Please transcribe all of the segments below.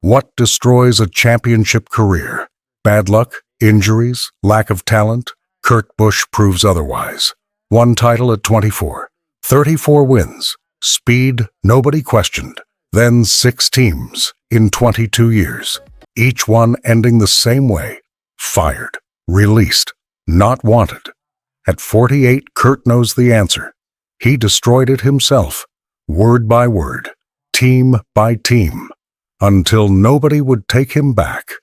What destroys a championship career? Bad luck? Injuries? Lack of talent? Kurt Busch proves otherwise. One title at 24. 34 wins. Speed nobody questioned. Then 6 teams in 22 years. Each one ending the same way. Fired. Released. Not wanted. At 48, Kurt knows the answer. He destroyed it himself. Word by word. Team by team. Until nobody would take him back.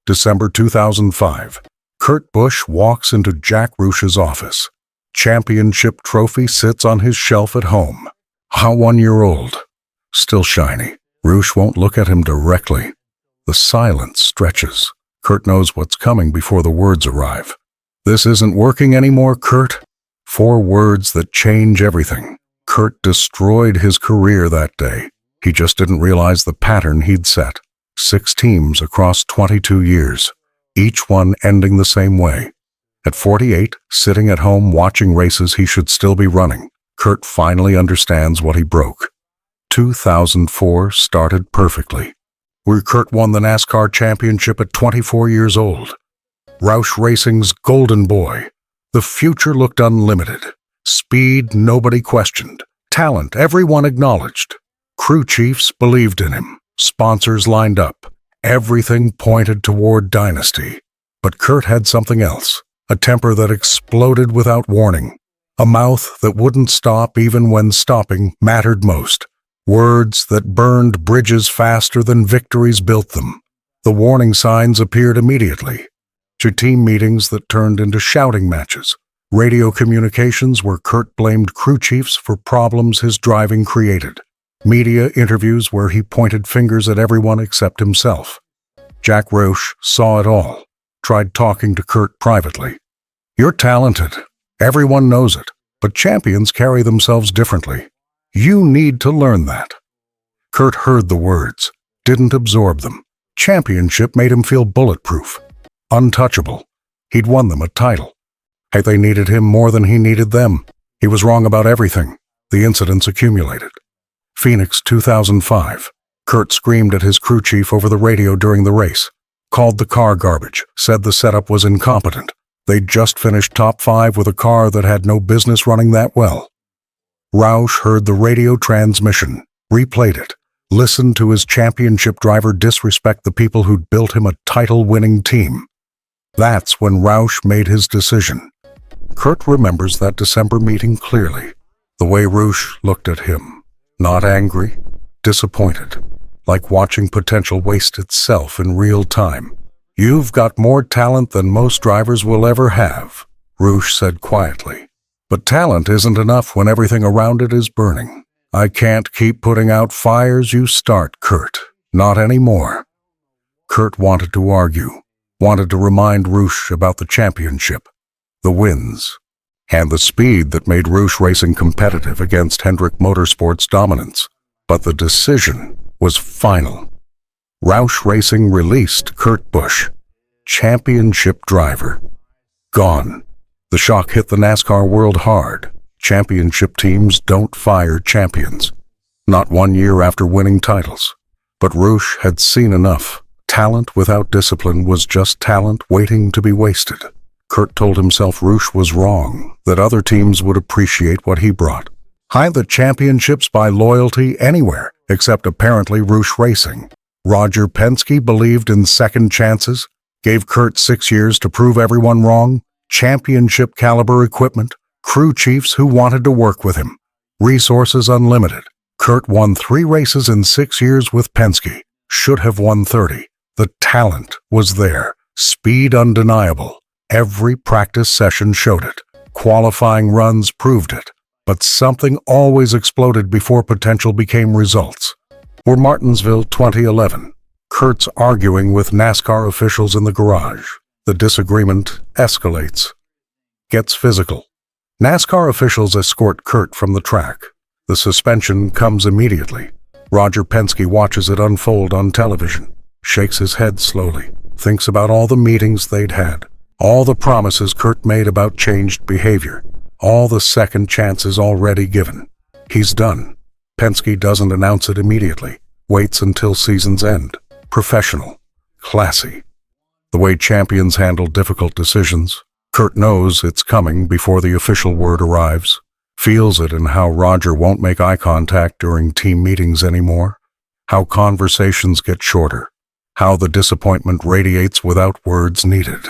December 2005. Kurt Busch walks into Jack Roush's office. Championship trophy sits on his shelf at home. How 1-year-old. Still shiny. Roush won't look at him directly. The silence stretches. Kurt knows what's coming before the words arrive. This isn't working anymore, Kurt. 4 words that change everything. Kurt destroyed his career that day. He just didn't realize the pattern he'd set. 6 teams across 22 years, each one ending the same way. At 48, sitting at home watching races he should still be running, Kurt finally understands what he broke. 2004 started perfectly. Where Kurt won the NASCAR championship at 24 years old. Roush Racing's golden boy. The future looked unlimited. Speed nobody questioned. Talent everyone acknowledged. Crew chiefs believed in him. Sponsors lined up. Everything pointed toward dynasty. But Kurt had something else. A temper that exploded without warning. A mouth that wouldn't stop even when stopping mattered most. Words that burned bridges faster than victories built them. The warning signs appeared immediately. To team meetings that turned into shouting matches. Radio communications where Kurt blamed crew chiefs for problems his driving created. Media interviews where he pointed fingers at everyone except himself. Jack Roush saw it all, tried talking to Kurt privately. You're talented. Everyone knows it, but champions carry themselves differently. You need to learn that. Kurt heard the words, didn't absorb them. Championship made him feel bulletproof, untouchable. He'd won them a title. Hey, they needed him more than he needed them. He was wrong about everything. The incidents accumulated. Phoenix 2005. Kurt screamed at his crew chief over the radio during the race. Called the car garbage, said the setup was incompetent. They'd just finished top 5 with a car that had no business running that well. Roush heard the radio transmission, replayed it, listened to his championship driver disrespect the people who'd built him a title-winning team. That's when Roush made his decision. Kurt remembers that December meeting clearly. The way Roush looked at him. Not angry, disappointed, like watching potential waste itself in real time. You've got more talent than most drivers will ever have, Roush said quietly. But talent isn't enough when everything around it is burning. I can't keep putting out fires you start, Kurt. Not anymore. Kurt wanted to argue, wanted to remind Roush about the championship, the wins, and the speed that made Roush Racing competitive against Hendrick Motorsports' dominance. But the decision was final. Roush Racing released Kurt Busch, championship driver. Gone. The shock hit the NASCAR world hard. Championship teams don't fire champions. Not 1 year after winning titles. But Roush had seen enough. Talent without discipline was just talent waiting to be wasted. Kurt told himself Roush was wrong, that other teams would appreciate what he brought. Hide the championships by loyalty anywhere, except apparently Roush Racing. Roger Penske believed in second chances, gave Kurt 6 years to prove everyone wrong, championship caliber equipment, crew chiefs who wanted to work with him, resources unlimited. Kurt won 3 races in 6 years with Penske, should have won 30. The talent was there, speed undeniable. Every practice session showed it. Qualifying runs proved it. But something always exploded before potential became results. We're Martinsville 2011. Kurt's arguing with NASCAR officials in the garage. The disagreement escalates. Gets physical. NASCAR officials escort Kurt from the track. The suspension comes immediately. Roger Penske watches it unfold on television. Shakes his head slowly. Thinks about all the meetings they'd had. All the promises Kurt made about changed behavior. All the second chances already given. He's done. Penske doesn't announce it immediately. Waits until season's end. professional, classy. The way champions handle difficult decisions. Kurt knows it's coming before the official word arrives. Feels it in how Roger won't make eye contact during team meetings anymore. How conversations get shorter. How the disappointment radiates without words needed.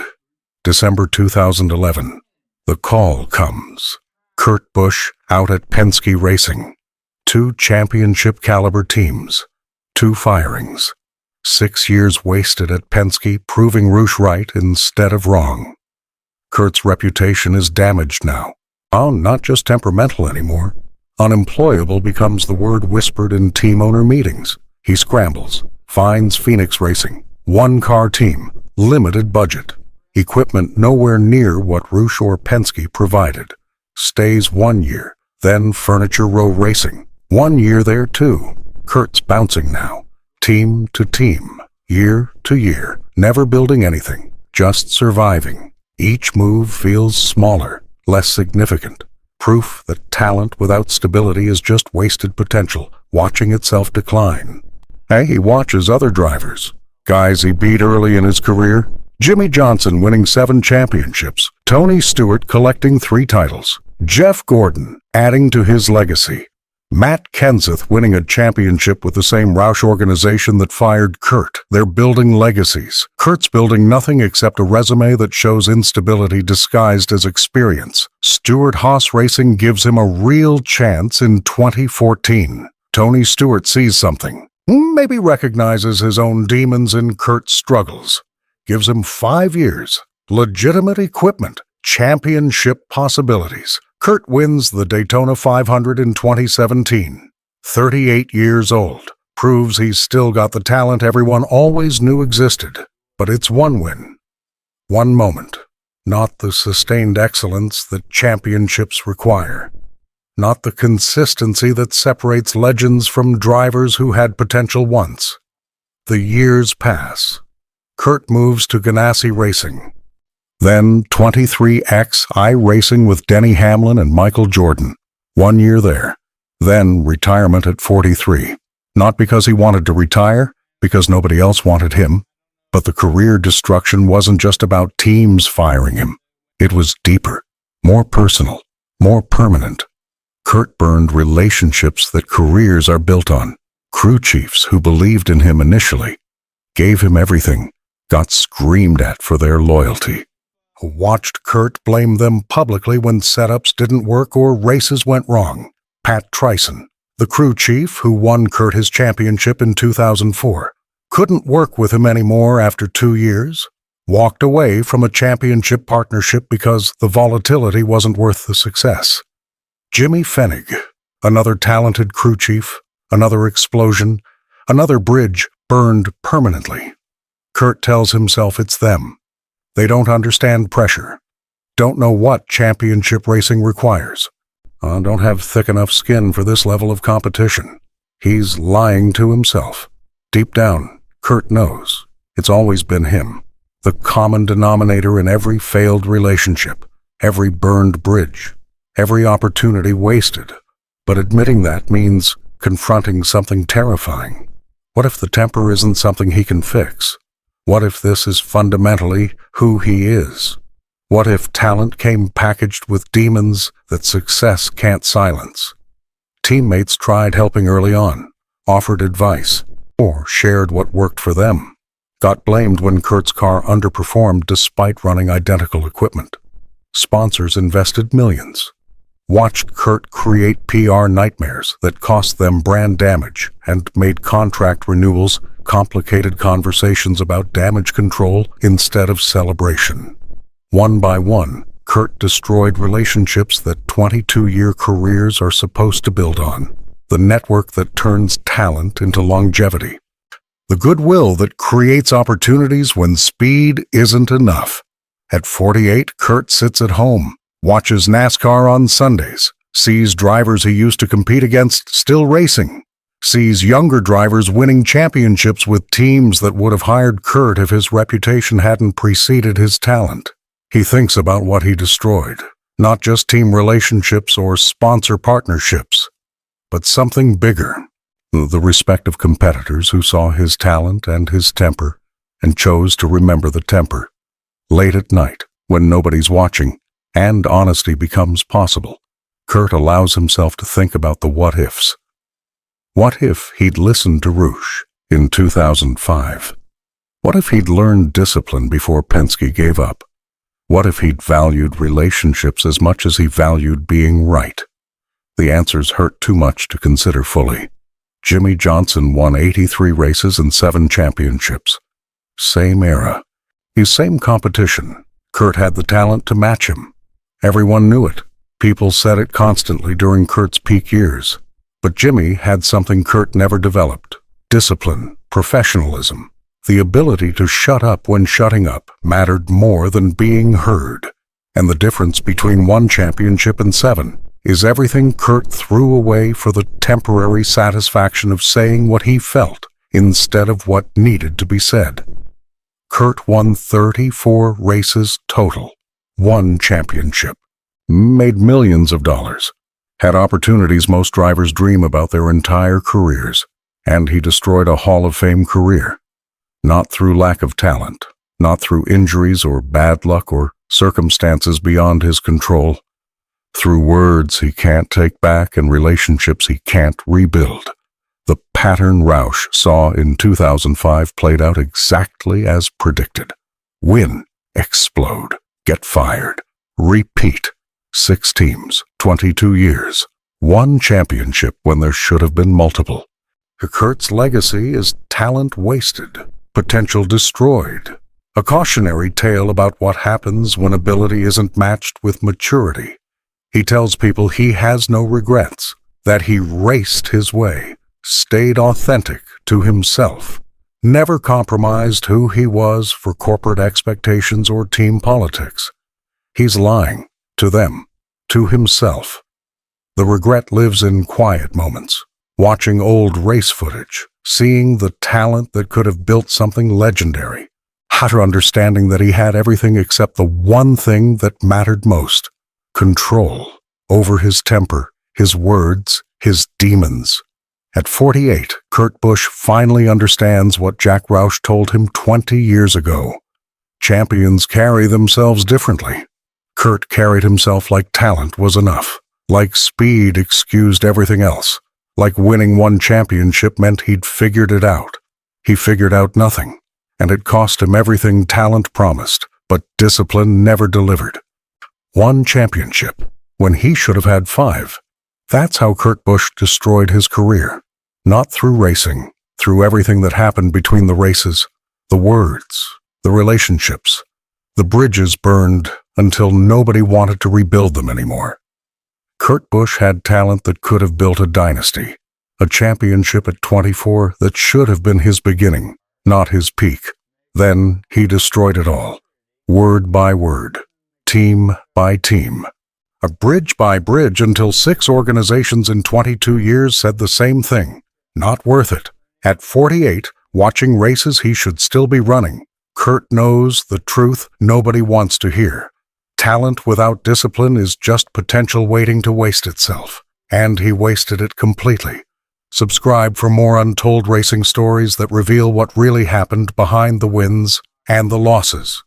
December 2011. The call comes. Kurt Busch out at Penske Racing. 2 championship-caliber teams. 2 firings. 6 years wasted at Penske proving Roush right instead of wrong. Kurt's reputation is damaged now. Oh, not just temperamental anymore. Unemployable becomes the word whispered in team owner meetings. He scrambles, finds Phoenix Racing, 1-car team, limited budget. Equipment nowhere near what Roush or Penske provided. Stays 1 year, then Furniture Row Racing. 1 year there too. Kurt's bouncing now. Team to team, year to year, never building anything, just surviving. Each move feels smaller, less significant. Proof that talent without stability is just wasted potential, watching itself decline. Hey, he watches other drivers. Guys he beat early in his career. Jimmy Johnson winning 7 championships. Tony Stewart collecting 3 titles. Jeff Gordon adding to his legacy. Matt Kenseth winning a championship with the same Roush organization that fired Kurt. They're building legacies. Kurt's building nothing except a resume that shows instability disguised as experience. Stewart-Haas Racing gives him a real chance in 2014. Tony Stewart sees something. Maybe recognizes his own demons in Kurt's struggles. Gives him 5 years. Legitimate equipment. Championship possibilities. Kurt wins the Daytona 500 in 2017. 38 years old. Proves he's still got the talent everyone always knew existed. But it's one win. One moment. Not the sustained excellence that championships require. Not the consistency that separates legends from drivers who had potential once. The years pass. Kurt moves to Ganassi Racing. Then 23X iRacing with Denny Hamlin and Michael Jordan. 1 year there. Then retirement at 43. Not because he wanted to retire, because nobody else wanted him. But the career destruction wasn't just about teams firing him. It was deeper, more personal, more permanent. Kurt burned relationships that careers are built on. Crew chiefs who believed in him initially, gave him everything, got screamed at for their loyalty. Watched Kurt blame them publicly when setups didn't work or races went wrong. Pat Tryson, the crew chief who won Kurt his championship in 2004, couldn't work with him anymore after 2 years. Walked away from a championship partnership because the volatility wasn't worth the success. Jimmy Fennig, another talented crew chief, another explosion, another bridge burned permanently. Kurt tells himself it's them. They don't understand pressure, don't know what championship racing requires, don't have thick enough skin for this level of competition. He's lying to himself. Deep down, Kurt knows it's always been him, the common denominator in every failed relationship, every burned bridge, every opportunity wasted. But admitting that means confronting something terrifying. What if the temper isn't something he can fix? What if this is fundamentally who he is? What if talent came packaged with demons that success can't silence? Teammates tried helping early on, offered advice, or shared what worked for them. Got blamed when Kurt's car underperformed despite running identical equipment. Sponsors invested millions. Watched Kurt create PR nightmares that cost them brand damage and made contract renewals complicated conversations about damage control instead of celebration. One by one, Kurt destroyed relationships that 22-year careers are supposed to build on. The network that turns talent into longevity. The goodwill that creates opportunities when speed isn't enough. At 48, Kurt sits at home, watches NASCAR on Sundays, sees drivers he used to compete against still racing, sees younger drivers winning championships with teams that would have hired Kurt if his reputation hadn't preceded his talent. He thinks about what he destroyed, not just team relationships or sponsor partnerships, but something bigger, The respect of competitors who saw his talent and his temper and chose to remember the temper. Late at night, when nobody's watching and honesty becomes possible, Kurt allows himself to think about the what-ifs. What if he'd listened to Roush in 2005? What if he'd learned discipline before Penske gave up? What if he'd valued relationships as much as he valued being right? The answers hurt too much to consider fully. Jimmie Johnson won 83 races and 7 championships. Same era. His same competition. Kurt had the talent to match him. Everyone knew it. People said it constantly during Kurt's peak years. But Jimmie had something Kurt never developed. Discipline, professionalism. The ability to shut up when shutting up mattered more than being heard. And the difference between 1 championship and 7 is everything Kurt threw away for the temporary satisfaction of saying what he felt instead of what needed to be said. Kurt won 34 races total, 1 championship, made millions of dollars, had opportunities most drivers dream about their entire careers, and he destroyed a Hall of Fame career. Not through lack of talent, not through injuries or bad luck or circumstances beyond his control, through words he can't take back and relationships he can't rebuild. The pattern Roush saw in 2005 played out exactly as predicted. Win, explode, get fired, repeat. 6 teams, 22 years, 1 championship when there should have been multiple. Kurt's legacy is talent wasted, potential destroyed, a cautionary tale about what happens when ability isn't matched with maturity. He tells people he has no regrets, that he raced his way, stayed authentic to himself, never compromised who he was for corporate expectations or team politics. He's lying to them, to himself. The regret lives in quiet moments, watching old race footage, seeing the talent that could have built something legendary, utter understanding that he had everything except the one thing that mattered most: control over his temper, his words, his demons. At 48, Kurt Busch finally understands what Jack Roush told him 20 years ago. Champions carry themselves differently. Kurt carried himself like talent was enough, like speed excused everything else, like winning 1 championship meant he'd figured it out. He figured out nothing, and it cost him everything talent promised, but discipline never delivered. 1 championship, when he should have had 5. That's how Kurt Busch destroyed his career. Not through racing, through everything that happened between the races, the words, the relationships. The bridges burned until nobody wanted to rebuild them anymore. Kurt Busch had talent that could have built a dynasty, a championship at 24 that should have been his beginning, not his peak. Then he destroyed it all, word by word, team by team. A bridge by bridge until 6 organizations in 22 years said the same thing. Not worth it. At 48, watching races he should still be running, Kurt knows the truth nobody wants to hear. Talent without discipline is just potential waiting to waste itself, and he wasted it completely. Subscribe for more untold racing stories that reveal what really happened behind the wins and the losses.